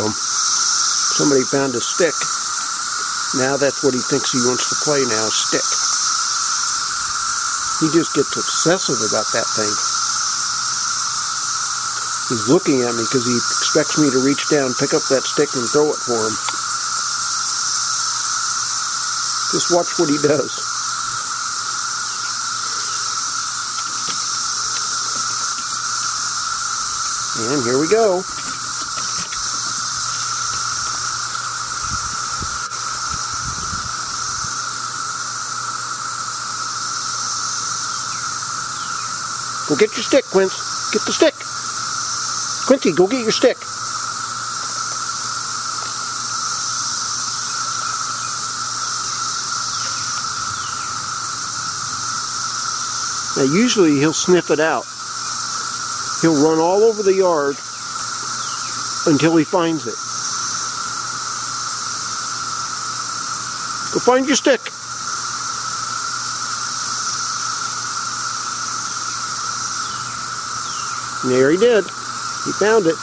Somebody found a stick. Now that's what he thinks he wants to play now, stick. He just gets obsessive about that thing. He's looking at me because he expects me to reach down, pick up that stick, and throw it for him. Just watch what he does. And here we go. Go get your stick, Quince. Get the stick. Quincy, go get your stick. Now usually he'll sniff it out. He'll run all over the yard until he finds it. Go find your stick. And there he did. He found it.